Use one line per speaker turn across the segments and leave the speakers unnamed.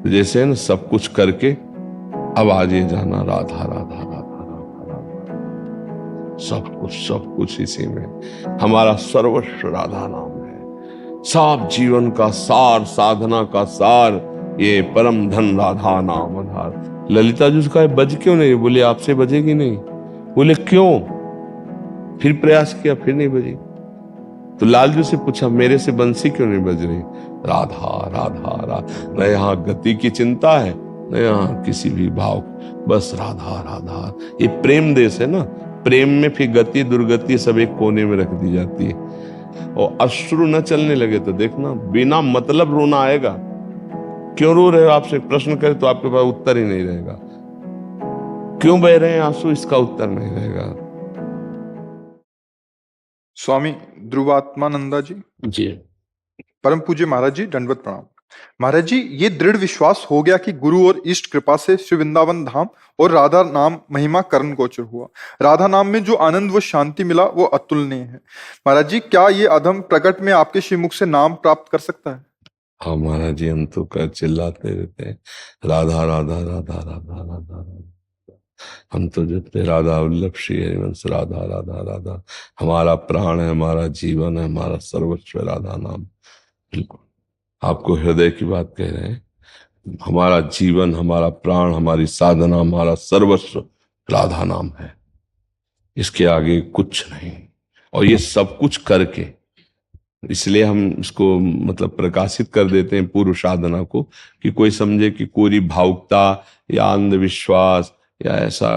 जैसे ना सब कुछ करके अब आज ये जाना राधा राधा राधा राधा राधा। सब कुछ इसी में। हमारा सर्वस्व राधा नाम है। सब जीवन का सार, साधना का सार, ये परम धन राधा नाम आधार। ललिता जी उसका बज क्यों नहीं? बोले आपसे बजेगी नहीं। बोले क्यों? फिर प्रयास किया, फिर नहीं बजी। तो लालजू से पूछा मेरे से बंसी क्यों नहीं बज रही? राधा राधा राधा। न यहाँ गति की चिंता है, न यहाँ किसी भी भाव, बस राधा राधा। ये प्रेम देश है ना। प्रेम में फिर गति दुर्गति सब एक कोने में रख दी जाती है। और अश्रु न चलने लगे तो देखना बिना मतलब रोना आएगा। क्यों रो रहे हो? आपसे प्रश्न करे तो आपके पास उत्तर ही नहीं रहेगा। क्यों बह रहे हैं आंसू? इसका उत्तर नहीं रहेगा।
स्वामी ध्रुवात्मानंदा जी,
जी
परम पूज्य महाराज जी, दंडवत प्रणाम। महाराज जी, ये दृढ़ विश्वास हो गया कि गुरु और इष्ट कृपा से श्री वृंदावन धाम और राधा नाम महिमा करण गोचर हुआ। राधा नाम में जो आनंद व शांति मिला वो अतुलनीय है। महाराज जी, क्या ये अधम प्रकट में आपके श्रीमुख से नाम प्राप्त कर सकता है?
हाँ महाराज जी, हम तो कर चिल्लाते रहते हैं राधा राधा राधा राधा राधा राधा। हम तो जपते राधा वल्लभ श्री हरिवंश राधा राधा राधा। हमारा प्राण है, हमारा जीवन है, हमारा सर्वस्व राधा नाम। बिल्कुल आपको हृदय की बात कह रहे हैं। हमारा जीवन, हमारा प्राण, हमारी साधना, हमारा सर्वस्व राधा नाम है। इसके आगे कुछ नहीं। और ये सब कुछ करके, इसलिए हम इसको मतलब प्रकाशित कर देते हैं पूर्व साधना को, कि कोई समझे कि कोई भावुकता या अंधविश्वास या ऐसा।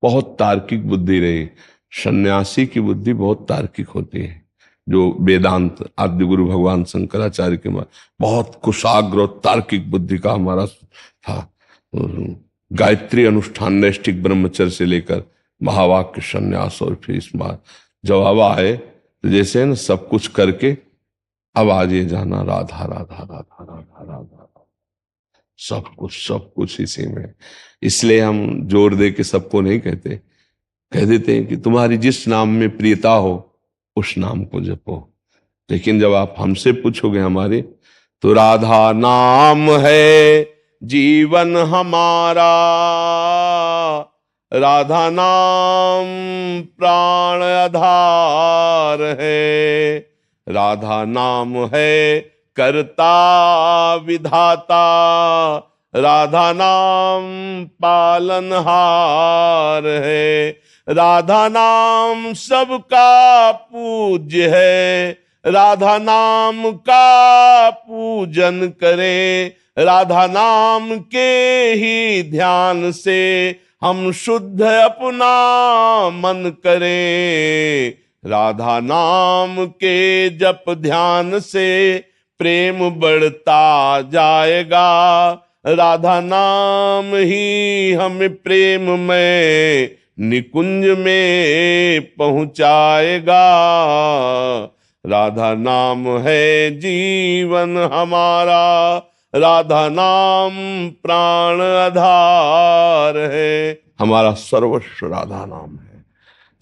बहुत तार्किक बुद्धि रही। सन्यासी की बुद्धि बहुत तार्किक होती है। जो वेदांत आदि गुरु भगवान शंकराचार्य के बहुत कुशाग्र और तार्किक बुद्धि का हमारा था। गायत्री अनुष्ठान, नैष्ठिक ब्रह्मचर्य से लेकर महावाक्य संन्यास, और फिर इस बार जवाब आए तो जैसे ना सब कुछ करके अब आज ये जाना राधा राधा राधा राधा राधा। सब कुछ इसी में। इसलिए हम जोर दे के सबको नहीं कहते, कह देते हैं कि तुम्हारी जिस नाम में प्रियता हो उस नाम को जपो। लेकिन जब आप हमसे पूछोगे हमारे, तो राधा नाम है जीवन हमारा, राधा नाम प्राण आधार है, राधा नाम है कर्ता विधाता, राधा नाम पालनहार है, राधा नाम सबका पूज्य है, राधा नाम का पूजन करें, राधा नाम के ही ध्यान से हम शुद्ध अपना मन करें, राधा नाम के जप ध्यान से प्रेम बढ़ता जाएगा, राधा नाम ही हमें प्रेम में निकुंज में पहुंचाएगा, राधा नाम है जीवन हमारा, राधा नाम प्राण आधार है। हमारा सर्वस्व राधा नाम है।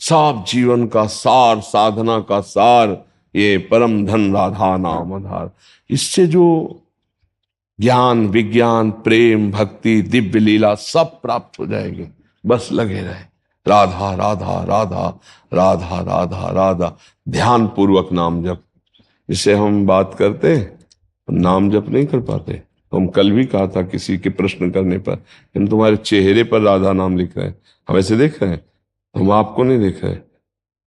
सब जीवन का सार, साधना का सार, ये परम धन राधा नाम आधार। इससे जो ज्ञान, विज्ञान, प्रेम, भक्ति, दिव्य लीला सब प्राप्त हो जाएगी। बस लगे रहे राधा राधा राधा राधा राधा राधा। ध्यान पूर्वक नाम जप। जिसे हम बात करते नाम जप नहीं कर पाते। तो हम कल भी कहा था किसी के प्रश्न करने पर, हम तुम्हारे चेहरे पर राधा नाम लिख रहे हैं, हम ऐसे देख रहे हैं, हम आपको नहीं देख रहे।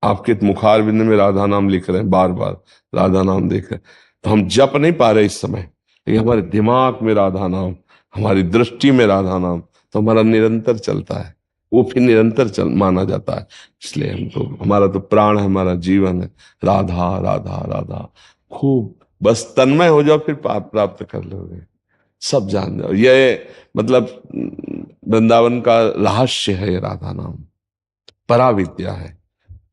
आपके मुखार बिंद में राधा नाम लिख रहे हैं, बार बार राधा नाम देख रहे हैं। तो हम जप नहीं पा रहे इस समय, लेकिन हमारे दिमाग में राधा नाम, हमारी दृष्टि में राधा नाम, तो हमारा निरंतर चलता है। वो फिर निरंतर चल माना जाता है। इसलिए हम तो, हमारा तो प्राण है, हमारा जीवन है राधा राधा राधा। खूब बस तन्मय हो जाओ, फिर पाप प्राप्त कर लोगे। सब जान जाओ, ये मतलब वृंदावन का रहस्य है। ये राधा नाम पराविद्या है।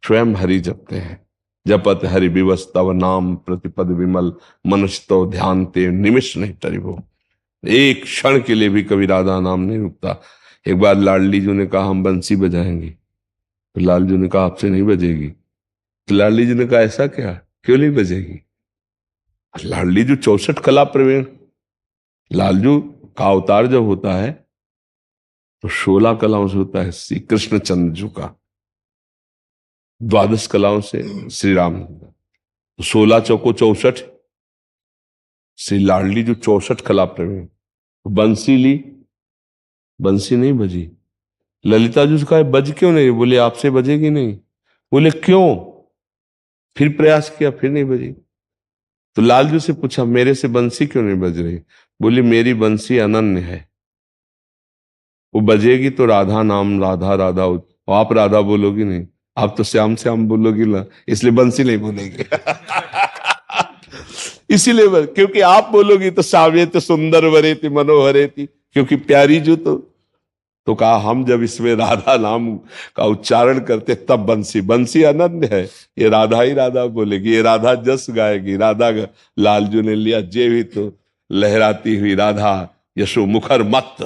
स्वयं हरि जपते हैं। जपत हरि विवश तव नाम प्रतिपद विमल, मनुष्य तो ध्यान ते निमिष नहीं टरिबो। एक क्षण के लिए भी कभी राधा नाम नहीं रुकता। एक बार लाडली जी ने कहा हम बंसी बजाएंगे, तो लाल जी ने कहा आपसे नहीं बजेगी। तो लाडली जी ने कहा ऐसा क्या, क्यों नहीं बजेगी? लाडली जी 64 कला प्रवीण, लालजू का अवतार जब होता है तो 16 कलाओं से होता है श्री कृष्ण चंद्र जी का, 12 कलाओं से श्री राम। तो 16 चौको 64, श्री लाडली जो 64 कला प्रवीण। तो बंसी ली, बंसी नहीं बजी। ललिता जी से कहा बज क्यों नहीं? बोले आपसे बजेगी नहीं। बोले क्यों? फिर प्रयास किया, फिर नहीं बजी। तो लालजू से पूछा मेरे से बंसी क्यों नहीं बज रही? बोली मेरी बंसी अनन्य है, वो बजेगी तो राधा नाम राधा राधा आप राधा बोलोगी नहीं, आप तो श्याम श्याम बोलोगी ना, इसलिए बंसी नहीं बोलेगी। इसीलिए क्योंकि आप बोलोगी तो साव्य तो सुंदर वरे थी मनोहरे थी, क्योंकि प्यारी जो तो कहा हम जब इसमें राधा नाम का उच्चारण करते तब बंसी, बंसी अनन्य है, ये राधा ही राधा बोलेगी, ये राधा जस गाएगी। राधा लालजू ने लिया जे भी तो लहराती हुई राधा यशो मुखर मत,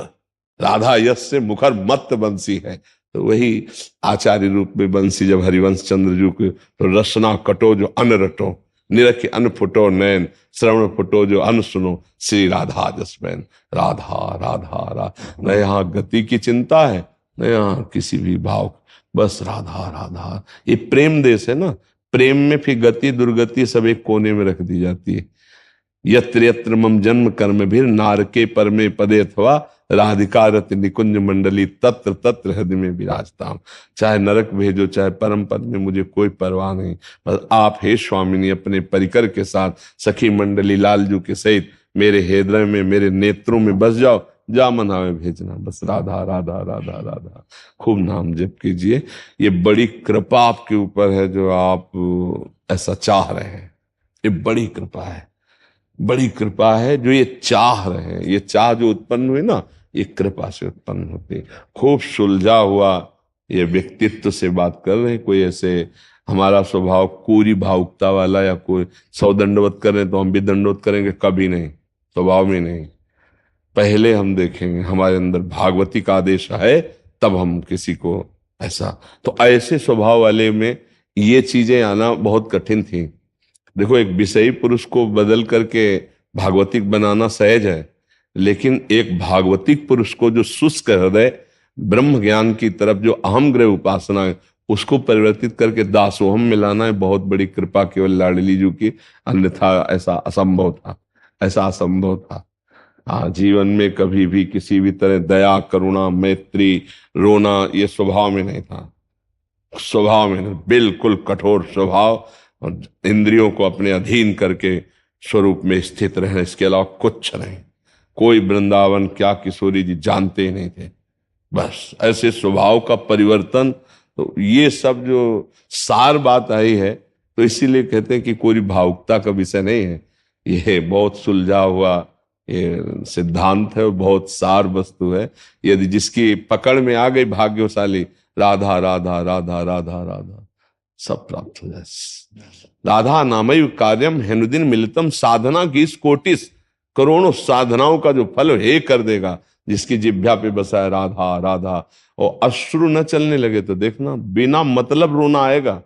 राधा यश से मुखर मत बंसी है। तो वही आचार्य रूप में बंसी जब हरिवंश चंद्र जी को, तो रसना कटो जो अन रटो, निरख अन फुटो नैन, श्रवण फुटो जो अन सुनो, श्री राधा जसमैन। राधा राधा राधा, न यहाँ गति की चिंता है न यहाँ किसी भी भाव, बस राधा राधा। ये प्रेम देश है ना, प्रेम में फिर गति दुर्गति सब एक कोने में रख दी जाती है। यत्र यत्र मम जन्म कर्म भीर नारके परमे पदे अथवा राधिका रति निकुंज मंडली तत्र तत्र हृदय में विराजता हूं। चाहे नरक भेजो चाहे परम पद में, मुझे कोई परवाह नहीं, बस आप हे स्वामिनी अपने परिकर के साथ सखी मंडली लालजू के सहित मेरे हृदय में मेरे नेत्रों में बस जाओ, जा मना में भेजना, बस राधा राधा राधा राधा। खूब नाम जप कीजिए। ये बड़ी कृपा आपके ऊपर है जो आप ऐसा चाह रहे हैं, ये बड़ी कृपा है, बड़ी कृपा है जो ये चाह रहे हैं। ये चाह जो उत्पन्न हुई ना, ये कृपा से उत्पन्न होती। खूब सुलझा हुआ ये व्यक्तित्व से बात कर रहे हैं। कोई ऐसे हमारा स्वभाव कोरी भावुकता वाला या कोई 100 दंडवत करें तो हम भी दंडवत करेंगे, कभी नहीं, स्वभाव में नहीं। पहले हम देखेंगे हमारे अंदर भागवती का आदेश है, तब हम किसी को ऐसा। तो ऐसे स्वभाव वाले में ये चीजें आना बहुत कठिन थी। देखो एक विषयी पुरुष को बदल करके भागवतिक बनाना सहज है, लेकिन एक भागवतिक पुरुष को जो शुष्क हृदय ब्रह्म ज्ञान की तरफ जो अहम ग्रह उपासना है उसको परिवर्तित करके दासोहम मिलाना है बहुत बड़ी कृपा केवल लाडली जी की, अन्यथा ऐसा असंभव था, ऐसा असंभव था। हाँ, जीवन में कभी भी किसी भी तरह दया करुणा मैत्री रोना ये स्वभाव में नहीं था, स्वभाव में नहीं, बिल्कुल कठोर स्वभाव, और इंद्रियों को अपने अधीन करके स्वरूप में स्थित रहे, इसके अलावा कुछ नहीं। कोई वृंदावन क्या किशोरी जी जानते ही नहीं थे, बस ऐसे स्वभाव का परिवर्तन। तो ये सब जो सार बात आई है, तो इसीलिए कहते हैं कि कोई भावुकता का विषय नहीं है, ये बहुत सुलझा हुआ ये सिद्धांत है और बहुत सार वस्तु है। यदि जिसकी पकड़ में आ गई भाग्यशाली, राधा राधा राधा राधा राधा सब प्राप्त हो जाए। राधा नामय कार्यम हेनुदिन मिलतम साधना की इस कोटिस, करोड़ों साधनाओं का जो फल हे कर देगा जिसकी जिह्वा पे बसा है राधा राधा। और अश्रु न चलने लगे तो देखना बिना मतलब रोना आएगा।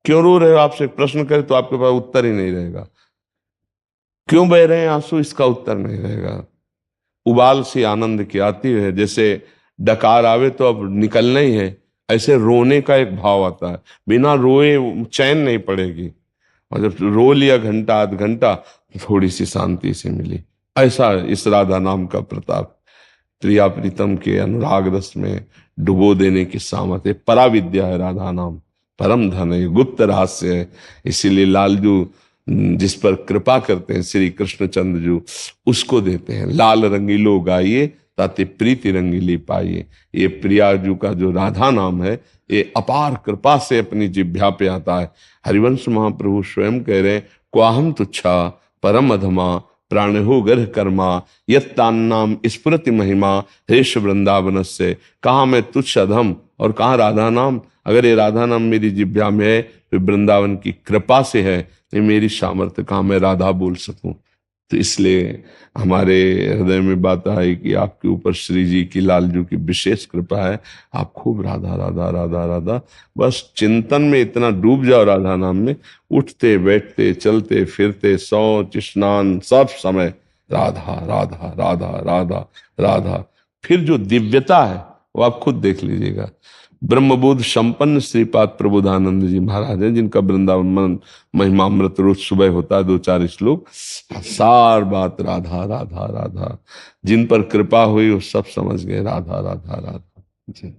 क्यों रो रहे हो आपसे प्रश्न करे तो आपके पास उत्तर ही नहीं रहेगा। क्यों बह रहे हैं आंसू, इसका उत्तर नहीं रहेगा। उबाल सी आनंद की आती है, जैसे डकार आवे तो अब निकलना ही है, ऐसे रोने का एक भाव आता है, बिना रोए चैन नहीं पड़ेगी। और जब रो लिया घंटा आध घंटा तो थोड़ी सी शांति से मिली। ऐसा इस राधा नाम का प्रताप, प्रिया प्रीतम के अनुराग रस में डुबो देने की सामर्थ्य, पराविद्या है राधा नाम, परम धन है, गुप्त रहस्य है। इसीलिए लालजू जिस पर कृपा करते हैं श्री कृष्णचंद्र जी, उसको देते हैं लाल रंगीलो गाइए ताते प्रीति रंगीली पाइए। ये प्रियाजू का जो राधा नाम है ये अपार कृपा से अपनी जिह्वा पे आता है। हरिवंश महाप्रभु स्वयं कह रहे हैं, क्वाहम तुच्छा परम अधमा प्राणहो गर्ह कर्मा यत्तान्नाम स्फुरति महिमा हेश वृंदावन से। कहा मैं तुच्छ अधम और कहा राधा नाम। अगर ये राधा नाम मेरी जिह्वा में है तो वृंदावन की कृपा से है, ये मेरी सामर्थ्य कहाँ मैं राधा बोल सकूं। तो इसलिए हमारे हृदय में बात आई कि आपके ऊपर श्री जी की लालजू की विशेष कृपा है। आप खूब राधा राधा राधा राधा, बस चिंतन में इतना डूब जाओ राधा नाम में, उठते बैठते चलते फिरते शौच स्नान सब समय राधा राधा राधा राधा राधा। फिर जो दिव्यता है वो आप खुद देख लीजिएगा। ब्रह्मबोध संपन्न श्रीपाद प्रबोधानंद जी महाराज हैं, जिनका वृंदावन महिमामृत रोज सुबह होता है, 2-4 श्लोक, सार बात राधा राधा राधा। जिन पर कृपा हुई वो सब समझ गए राधा राधा राधा जी।